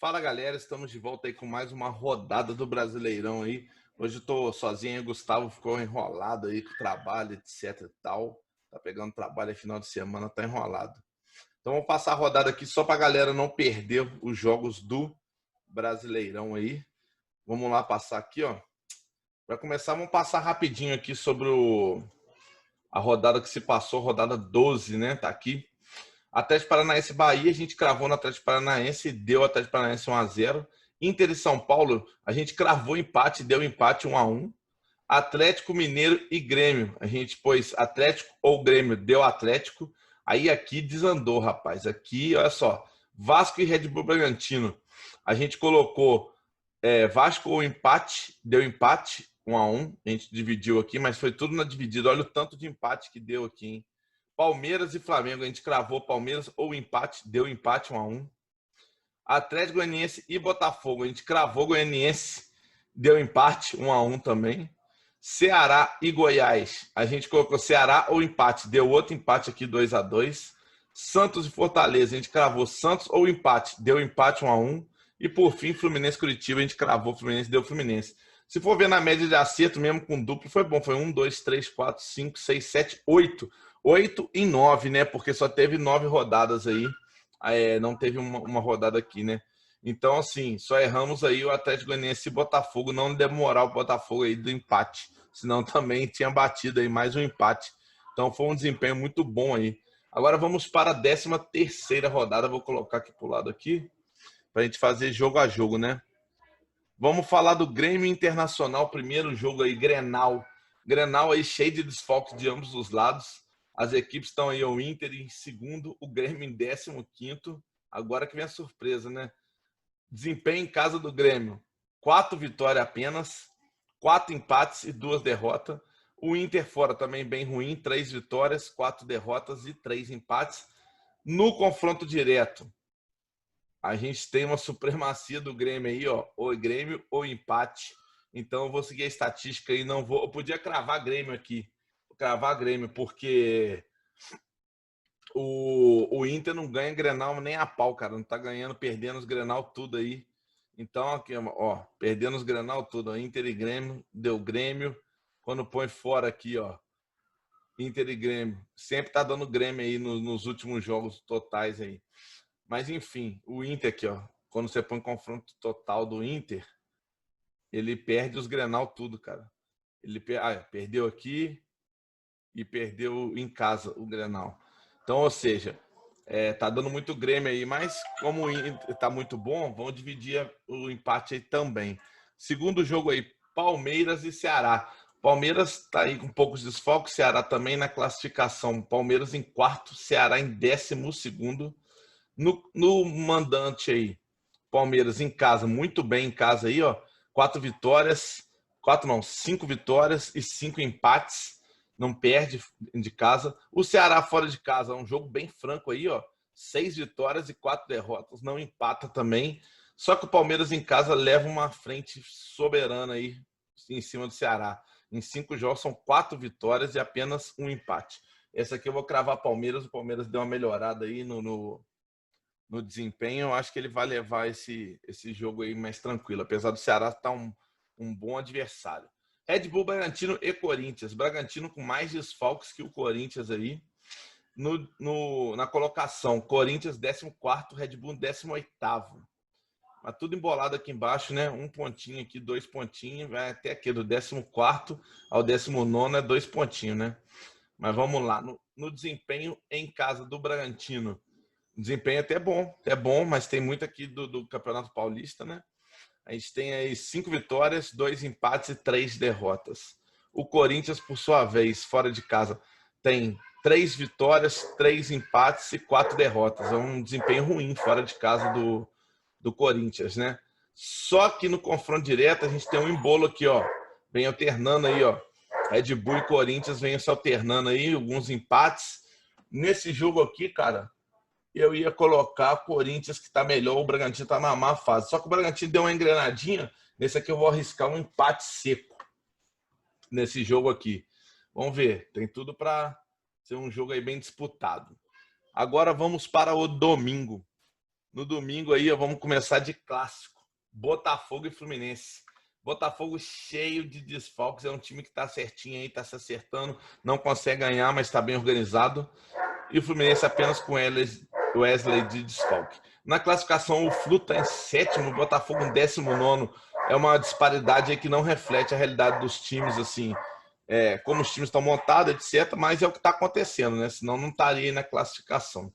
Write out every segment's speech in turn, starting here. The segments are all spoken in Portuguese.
Fala galera, estamos de volta aí com mais uma rodada do Brasileirão aí. Hoje eu tô sozinho, o Gustavo ficou enrolado aí com o trabalho, etc e tal. Tá pegando trabalho aí final de semana, tá enrolado. Então vamos passar a rodada aqui só pra galera não perder os jogos do Brasileirão aí. Vamos lá passar aqui, ó. Para começar, vamos passar rapidinho aqui sobre a rodada que se passou, rodada 12, né? Tá aqui. Atlético Paranaense e Bahia, a gente cravou no Atlético Paranaense, deu Atlético Paranaense 1-0. Inter e São Paulo, a gente cravou empate, deu empate 1-1. Atlético Mineiro e Grêmio, a gente pôs Atlético ou Grêmio, deu Atlético. Aí aqui desandou, rapaz. Aqui, olha só, Vasco e Red Bull Bragantino, a gente colocou Vasco ou empate, deu empate 1-1. A gente dividiu aqui, mas foi tudo na dividida. Olha o tanto de empate que deu aqui, hein? Palmeiras e Flamengo, a gente cravou Palmeiras ou empate, deu empate 1-1. Atlético Goianiense e Botafogo, a gente cravou Goianiense, deu empate 1-1 também. Ceará e Goiás, a gente colocou Ceará ou empate, deu outro empate aqui 2-2. Santos e Fortaleza, a gente cravou Santos ou empate, deu empate 1-1. E por fim, Fluminense e Curitiba, a gente cravou Fluminense, deu Fluminense. Se for ver na média de acerto, mesmo com duplo, foi bom. Foi 1, 2, 3, 4, 5, 6, 7, 8. 8 em 9, né? Porque só teve 9 rodadas aí. Não teve uma rodada aqui, né? Então, assim, só erramos aí o Atlético Goianiense e Botafogo. Não demorar o Botafogo aí do empate. Senão também tinha batido aí mais um empate. Então foi um desempenho muito bom aí. Agora vamos para a 13ª rodada. Vou colocar aqui pro lado aqui. Pra gente fazer jogo a jogo, né? Vamos falar do Grêmio Internacional, primeiro jogo aí, Grenal. Grenal aí cheio de desfalques de ambos os lados. As equipes estão aí, o Inter em segundo, o Grêmio em 15º. Agora que vem a surpresa, né? Desempenho em casa do Grêmio. 4 vitórias apenas, 4 empates e 2 derrotas. O Inter fora também bem ruim, 3 vitórias, 4 derrotas e 3 empates. No confronto direto, a gente tem uma supremacia do Grêmio aí, ó. Ou Grêmio ou empate. Então eu vou seguir a estatística aí, não vou. Eu podia cravar Grêmio aqui. Cravar Grêmio, porque o Inter não ganha Grenal nem a pau, cara. Não tá ganhando, perdendo os Grenal tudo aí. Então, aqui, ó, perdendo os Grenal tudo. Ó, Inter e Grêmio, deu Grêmio. Quando põe fora aqui, ó, Inter e Grêmio. Sempre tá dando Grêmio aí nos últimos jogos totais aí. Mas enfim, o Inter aqui, ó, quando você põe confronto total do Inter, ele perde os Grenal tudo, cara. Ele perdeu aqui e perdeu em casa o Grenal. Então, ou seja, tá dando muito Grêmio aí, mas como o Inter tá muito bom, vão dividir o empate aí também. Segundo jogo aí, Palmeiras e Ceará. Palmeiras tá aí com poucos desfalques, Ceará também na classificação. Palmeiras em quarto, Ceará em 12º. No mandante aí, Palmeiras em casa, muito bem em casa aí, ó. 4 vitórias, 4 não, 5 vitórias e 5 empates. Não perde de casa. O Ceará fora de casa, é um jogo bem franco aí, ó. 6 vitórias e 4 derrotas, não empata também. Só que o Palmeiras em casa leva uma frente soberana aí em cima do Ceará. Em 5 jogos são 4 vitórias e apenas um empate. Essa aqui eu vou cravar Palmeiras. O Palmeiras deu uma melhorada aí no desempenho. Eu acho que ele vai levar esse jogo aí mais tranquilo, apesar do Ceará estar um bom adversário. Red Bull, Bragantino e Corinthians. Bragantino com mais desfalques que o Corinthians aí. Na colocação, Corinthians 14º, Red Bull 18º. Mas tudo embolado aqui embaixo, né? Um pontinho aqui, 2 pontinhos. Vai até aqui, do 14º ao 19º é 2 pontinhos, né? Mas vamos lá. No desempenho em casa do Bragantino, desempenho até bom, mas tem muito aqui do Campeonato Paulista, né? A gente tem aí 5 vitórias, 2 empates e 3 derrotas. O Corinthians, por sua vez, fora de casa, tem 3 vitórias, 3 empates e 4 derrotas. É um desempenho ruim fora de casa do Corinthians, né? Só que no confronto direto a gente tem um embolo aqui, ó. Vem alternando aí, ó. Red Bull e Corinthians vem se alternando aí, alguns empates. Nesse jogo aqui, cara, eu ia colocar o Corinthians, que tá melhor, o Bragantino tá na má fase. Só que o Bragantino deu uma engrenadinha. Nesse aqui eu vou arriscar um empate seco nesse jogo aqui. Vamos ver, tem tudo para ser um jogo aí bem disputado. Agora vamos para o domingo. No domingo aí, vamos começar de clássico. Botafogo e Fluminense. Botafogo cheio de desfalques, é um time que está certinho aí, está se acertando, não consegue ganhar, mas está bem organizado. E o Fluminense apenas com Wesley de desfalque. Na classificação, o Flu está em sétimo, o Botafogo em 19º. É uma disparidade aí que não reflete a realidade dos times, assim, como os times estão montados, etc. Mas é o que está acontecendo, né? Senão não estaria aí na classificação.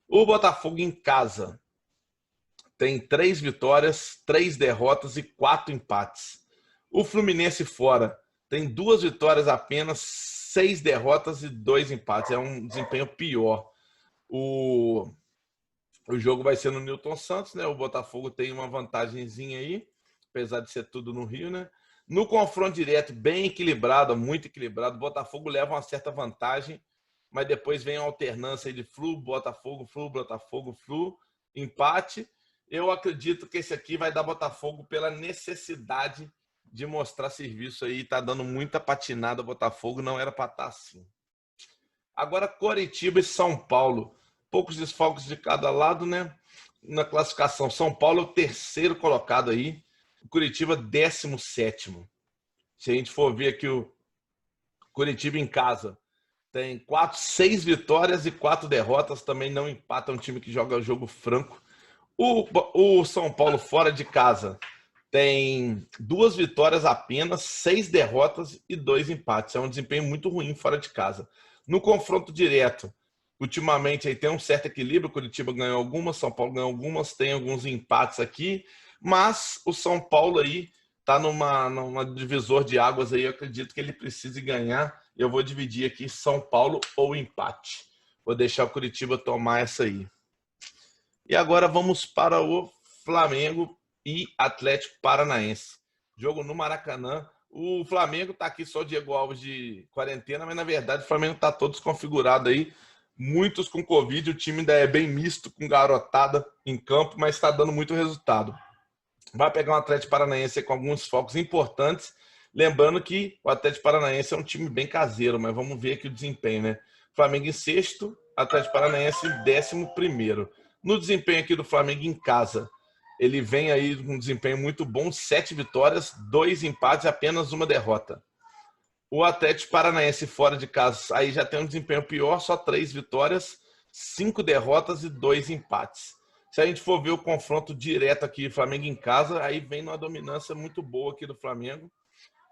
O Botafogo em casa tem 3 vitórias, 3 derrotas e 4 empates. O Fluminense fora tem 2 vitórias apenas, 6 derrotas e 2 empates. É um desempenho pior. O jogo vai ser no Newton Santos, né? O Botafogo tem uma vantagenzinha aí, apesar de ser tudo no Rio, né? No confronto direto, bem equilibrado, muito equilibrado, o Botafogo leva uma certa vantagem, mas depois vem a alternância aí de Flu, Botafogo, Flu, empate. Eu acredito que esse aqui vai dar Botafogo pela necessidade de mostrar serviço aí. Tá dando muita patinada o Botafogo, não era para estar assim. Agora, Coritiba e São Paulo. Poucos desfalques de cada lado, né? Na classificação, São Paulo é o terceiro colocado aí. O Coritiba, 17º. Se a gente for ver aqui o Coritiba em casa, tem 6 vitórias e 4 derrotas. Também não empata, é um time que joga o jogo franco. O São Paulo fora de casa tem 2 vitórias apenas, 6 derrotas e 2 empates. É um desempenho muito ruim fora de casa. No confronto direto, ultimamente aí tem um certo equilíbrio. O Curitiba ganhou algumas, São Paulo ganhou algumas, tem alguns empates aqui, mas o São Paulo aí está numa divisor de águas aí. Eu acredito que ele precise ganhar. Eu vou dividir aqui São Paulo ou empate. Vou deixar o Curitiba tomar essa aí. E agora vamos para o Flamengo e Atlético Paranaense. Jogo no Maracanã. O Flamengo está aqui só o Diego Alves de quarentena, mas na verdade o Flamengo está todo desconfigurado aí. Muitos com Covid, o time ainda é bem misto, com garotada em campo, mas está dando muito resultado. Vai pegar um Atlético Paranaense com alguns focos importantes. Lembrando que o Atlético Paranaense é um time bem caseiro, mas vamos ver aqui o desempenho, né? Flamengo em sexto, Atlético Paranaense em 11º. No desempenho aqui do Flamengo em casa, ele vem aí com um desempenho muito bom, 7 vitórias, 2 empates e apenas 1 derrota. O Atlético Paranaense fora de casa, aí já tem um desempenho pior, só 3 vitórias, 5 derrotas e 2 empates. Se a gente for ver o confronto direto aqui, Flamengo em casa, aí vem uma dominância muito boa aqui do Flamengo.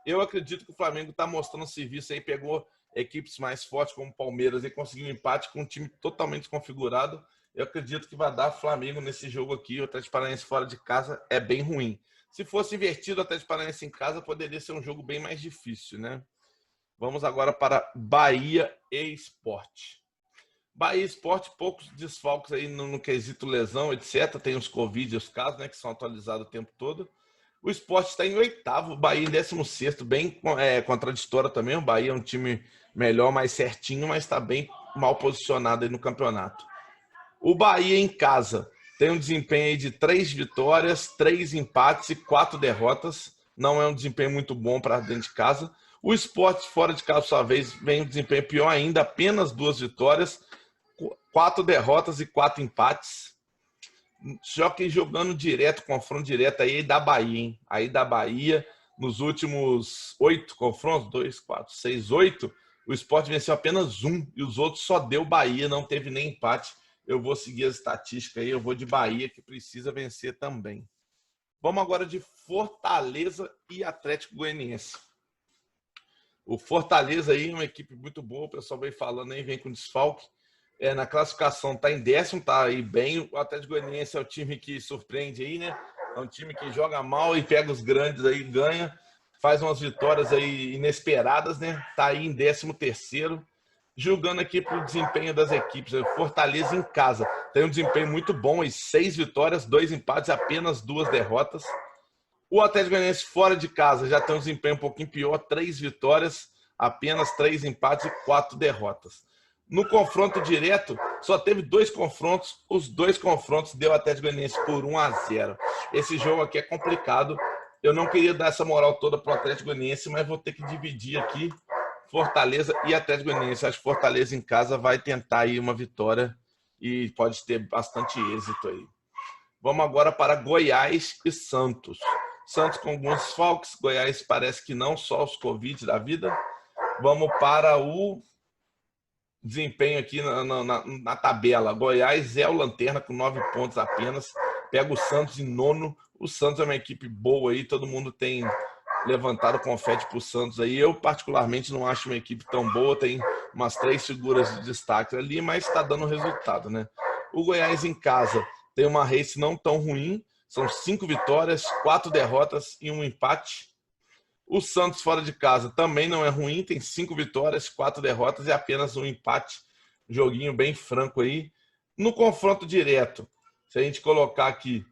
Eu acredito que o Flamengo está mostrando serviço aí, pegou equipes mais fortes como o Palmeiras e conseguiu um empate com um time totalmente desconfigurado. Eu acredito que vai dar Flamengo nesse jogo aqui. O Atlético Paranaense fora de casa é bem ruim. Se fosse invertido o Atlético Paranaense em casa, poderia ser um jogo bem mais difícil, né? Vamos agora para Bahia e Sport. Bahia e Sport, poucos desfalques aí no quesito lesão, etc. Tem os Covid, os casos, né, que são atualizados o tempo todo. O Sport está em 8º, o Bahia em 16º, bem contraditório também. O Bahia é um time melhor, mais certinho, mas está bem mal posicionado aí no campeonato. O Bahia em casa tem um desempenho aí de 3 vitórias, 3 empates e 4 derrotas. Não é um desempenho muito bom para dentro de casa. O Sport fora de casa, por sua vez, vem um desempenho pior ainda, apenas 2 vitórias, 4 derrotas e 4 empates. Só que jogando direto, confronto direto aí da Bahia, hein? Aí da Bahia, nos últimos 8 confrontos, 2, 4, 6, 8, o Sport venceu apenas 1 e os outros só deu Bahia, não teve nem empate. Eu vou seguir as estatísticas aí, eu vou de Bahia, que precisa vencer também. Vamos agora de Fortaleza e Atlético Goianiense. O Fortaleza aí é uma equipe muito boa, o pessoal vem falando aí, vem com desfalque. Na classificação está em 10º, tá aí bem. O Atlético Goianiense é o time que surpreende aí, né? É um time que joga mal e pega os grandes aí, ganha, faz umas vitórias aí inesperadas, né? Tá aí em 13º. Julgando aqui para o desempenho das equipes, Fortaleza em casa tem um desempenho muito bom, 6 vitórias, 2 empates, apenas 2 derrotas. O Atlético Goianiense fora de casa já tem um desempenho um pouquinho pior, 3 vitórias, apenas 3 empates e 4 derrotas. No confronto direto, só teve 2 confrontos, os 2 confrontos deu o Atlético Goianiense por 1-0. Esse jogo aqui é complicado, eu não queria dar essa moral toda para o Atlético Goianiense, mas vou ter que dividir aqui Fortaleza e Atlético Goianiense. Acho que Fortaleza em casa vai tentar aí uma vitória e pode ter bastante êxito aí. Vamos agora para Goiás e Santos. Santos com alguns desfalques, Goiás parece que não, só os Covid da vida. Vamos para o desempenho aqui na tabela. Goiás é o lanterna com 9 pontos apenas. Pega o Santos em nono. O Santos é uma equipe boa aí, todo mundo tem levantado confete para o Santos aí. Eu, particularmente, não acho uma equipe tão boa. Tem umas 3 figuras de destaque ali, mas está dando resultado, né? O Goiás em casa tem uma race não tão ruim. São 5 vitórias, 4 derrotas e 1 empate. O Santos fora de casa também não é ruim. Tem 5 vitórias, 4 derrotas e apenas 1 empate. Joguinho bem franco aí. No confronto direto, se a gente colocar aqui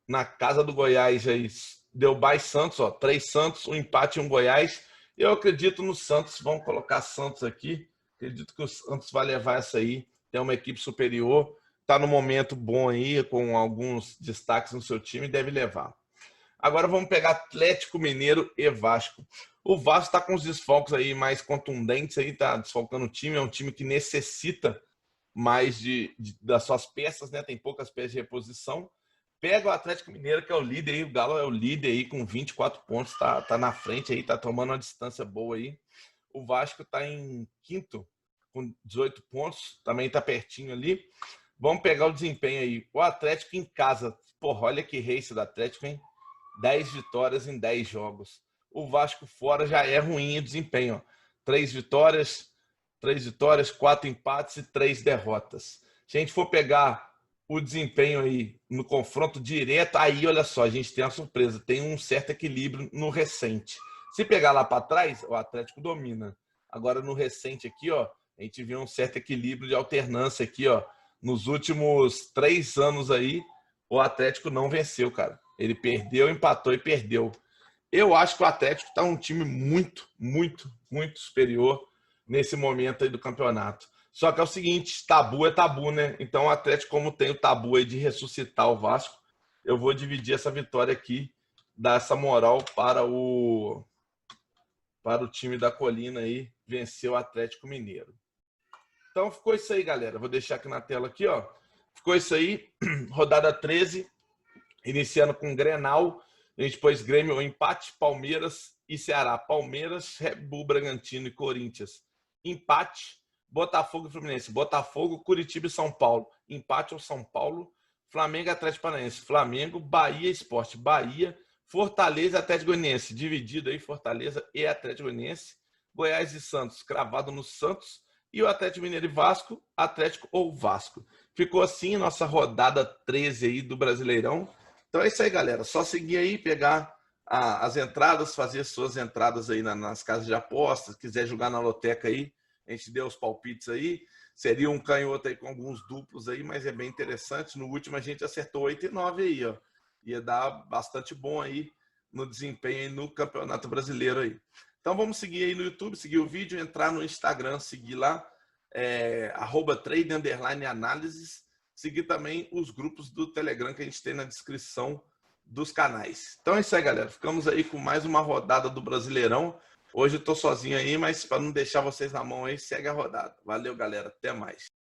na casa do Goiás, aí deu Bay Santos, ó, 3 Santos, 1 empate e 1 Goiás. Eu acredito no Santos, vamos colocar Santos aqui. Acredito que o Santos vai levar essa aí. Tem uma equipe superior, está no momento bom aí, com alguns destaques no seu time, deve levar. Agora vamos pegar Atlético Mineiro e Vasco. O Vasco está com os desfalques aí mais contundentes, aí tá desfalcando o time, é um time que necessita mais das suas peças, né? Tem poucas peças de reposição. Pega o Atlético Mineiro, que é o líder aí, o Galo é o líder aí com 24 pontos, tá na frente aí, tá tomando uma distância boa aí. O Vasco tá em quinto com 18 pontos, também tá pertinho ali. Vamos pegar o desempenho aí. O Atlético em casa, porra, olha que race do Atlético, hein? 10 vitórias em 10 jogos. O Vasco fora já é ruim o desempenho, ó. 3 vitórias, 4 empates e 3 derrotas. Se a gente for pegar o desempenho aí no confronto direto, aí olha só, a gente tem uma surpresa, tem um certo equilíbrio no recente. Se pegar lá para trás, o Atlético domina. Agora no recente aqui, ó, a gente viu um certo equilíbrio de alternância aqui, ó. Nos últimos 3 anos aí, o Atlético não venceu, cara. Ele perdeu, empatou e perdeu. Eu acho que o Atlético está um time muito, muito, muito superior nesse momento aí do campeonato. Só que é o seguinte, tabu é tabu, né? Então o Atlético, como tem o tabu aí de ressuscitar o Vasco, eu vou dividir essa vitória aqui, dar essa moral para o time da Colina aí, vencer o Atlético Mineiro. Então ficou isso aí, galera. Vou deixar aqui na tela aqui, ó. Ficou isso aí, rodada 13, iniciando com Grenal. A gente pôs Grêmio, empate, Palmeiras e Ceará. Palmeiras, Red Bull, Bragantino e Corinthians. Empate, Botafogo e Fluminense. Botafogo, Curitiba e São Paulo. Empate ou São Paulo. Flamengo e Atlético Paranaense. Flamengo, Bahia Sport. Bahia, Fortaleza e Atlético Goianiense. Dividido aí, Fortaleza e Atlético Goianiense. Goiás e Santos, cravado no Santos. E o Atlético Mineiro e Vasco, Atlético ou Vasco. Ficou assim nossa rodada 13 aí do Brasileirão. Então é isso aí, galera. Só seguir aí, pegar as entradas, fazer suas entradas aí nas casas de apostas. Se quiser jogar na loteca aí, a gente deu os palpites aí. Seria um canhoto aí com alguns duplos aí, mas é bem interessante. No último a gente acertou 8 e 9 aí, ó. Ia dar bastante bom aí no desempenho aí no Campeonato Brasileiro aí. Então vamos seguir aí no YouTube, seguir o vídeo, entrar no Instagram, seguir lá, @trade_análises. Seguir também os grupos do Telegram que a gente tem na descrição dos canais. Então é isso aí, galera. Ficamos aí com mais uma rodada do Brasileirão. Hoje eu tô sozinho aí, mas para não deixar vocês na mão aí, segue a rodada. Valeu, galera. Até mais.